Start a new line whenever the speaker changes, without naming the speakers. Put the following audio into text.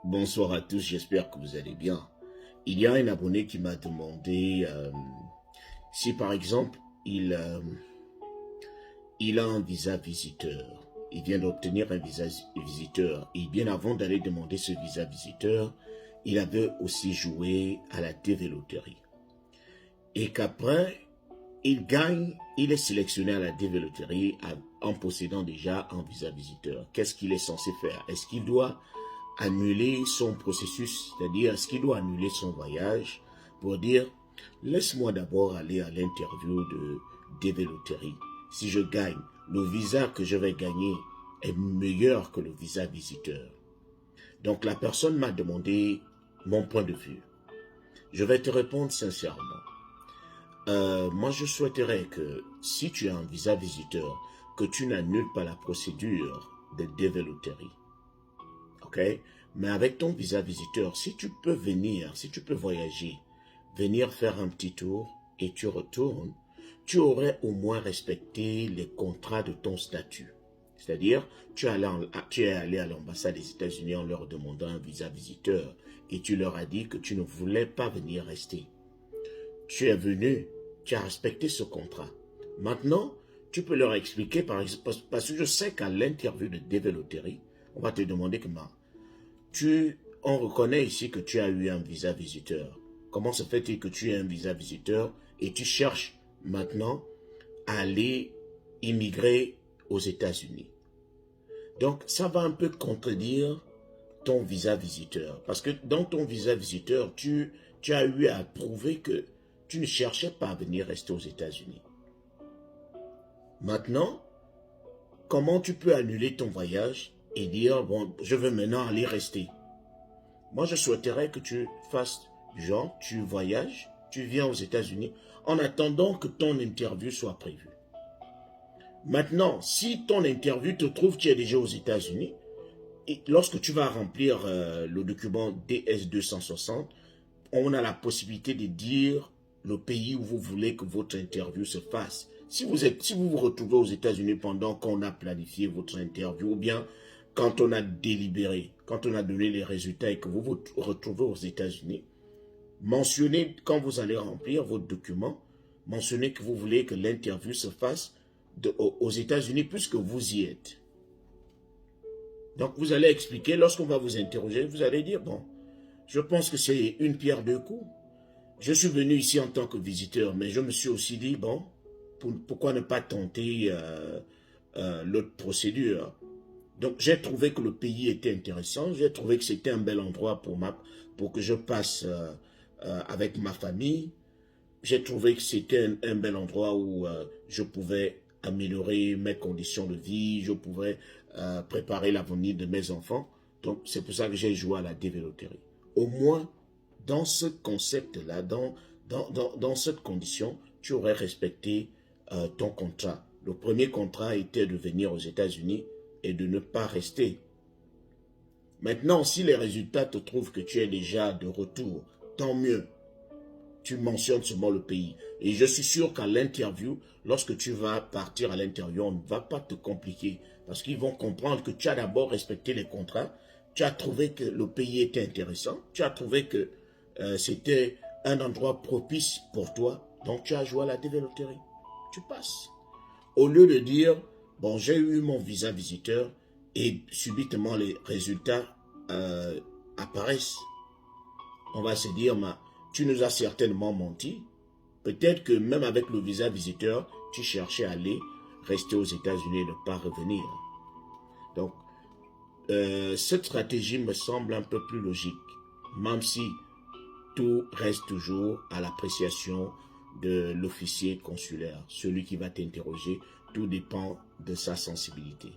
Bonsoir à tous, j'espère que vous allez bien. Il y a un abonné qui m'a demandé si par exemple il a un visa visiteur. Il vient d'obtenir un visa visiteur et bien avant d'aller demander ce visa visiteur, il avait aussi joué à la TV Loterie. Et qu'après, il gagne, il est sélectionné à la TV Loterie en possédant déjà un visa visiteur. Qu'est-ce qu'il est censé faire? Est-ce qu'il doit annuler son processus, c'est-à-dire est-ce qu'il doit annuler son voyage pour dire laisse-moi d'abord aller à l'interview de DV Lottery. Si je gagne, le visa que je vais gagner est meilleur que le visa visiteur. Donc la personne m'a demandé mon point de vue. Je vais te répondre sincèrement. Moi je souhaiterais que si tu as un visa visiteur, que tu n'annules pas la procédure de DV Lottery. Ok? Mais avec ton visa visiteur, si tu peux venir, si tu peux voyager, venir faire un petit tour et tu retournes, tu aurais au moins respecté les contrats de ton statut. C'est-à-dire, tu es allé à l'ambassade des États-Unis en leur demandant un visa visiteur et tu leur as dit que tu ne voulais pas venir rester. Tu es venu, tu as respecté ce contrat. Maintenant, tu peux leur expliquer, parce que je sais qu'à l'interview de DV Lottery, on va te demander comment. On reconnaît ici que tu as eu un visa visiteur. Comment se fait-il que tu aies un visa visiteur et tu cherches maintenant à aller immigrer aux États-Unis? Donc, ça va un peu contredire ton visa visiteur. Parce que dans ton visa visiteur, tu as eu à prouver que tu ne cherchais pas à venir rester aux États-Unis. Maintenant, comment tu peux annuler ton voyage et dire, bon, je veux maintenant aller rester? Moi, je souhaiterais que tu fasses du genre, tu voyages, tu viens aux États-Unis en attendant que ton interview soit prévue. Maintenant, si ton interview te trouve, tu es déjà aux États-Unis, et lorsque tu vas remplir le document DS-260, on a la possibilité de dire le pays où vous voulez que votre interview se fasse. Si vous vous retrouvez aux États-Unis pendant qu'on a planifié votre interview, ou bien quand on a délibéré, quand on a donné les résultats et que vous vous retrouvez aux États-Unis, mentionnez quand vous allez remplir votre document, mentionnez que vous voulez que l'interview se fasse aux États-Unis puisque vous y êtes. Donc vous allez expliquer, lorsqu'on va vous interroger, vous allez dire, bon, je pense que c'est une pierre deux coups. Je suis venu ici en tant que visiteur, mais je me suis aussi dit, bon, pourquoi ne pas tenter l'autre procédure? Donc j'ai trouvé que le pays était intéressant, j'ai trouvé que c'était un bel endroit pour que je passe avec ma famille. J'ai trouvé que c'était un bel endroit où je pouvais améliorer mes conditions de vie, je pouvais préparer l'avenir de mes enfants. Donc c'est pour ça que j'ai joué à la DV Lottery. Au moins, dans ce concept-là, dans cette condition, tu aurais respecté ton contrat. Le premier contrat était de venir aux États-Unis et de ne pas rester. Maintenant, si les résultats te trouvent que tu es déjà de retour, tant mieux. Tu mentionnes seulement le pays. Et je suis sûr qu'à l'interview, lorsque tu vas partir à l'interview, on ne va pas te compliquer. Parce qu'ils vont comprendre que tu as d'abord respecté les contrats, tu as trouvé que le pays était intéressant, tu as trouvé que c'était un endroit propice pour toi, donc tu as joué à la DV Lottery. Tu passes. Au lieu de dire, bon, j'ai eu mon visa visiteur et subitement les résultats apparaissent. On va se dire, tu nous as certainement menti. Peut-être que même avec le visa visiteur, tu cherchais à aller rester aux États-Unis et ne pas revenir. Donc, cette stratégie me semble un peu plus logique, même si tout reste toujours à l'appréciation de l'officier consulaire, celui qui va t'interroger. Tout dépend de sa sensibilité.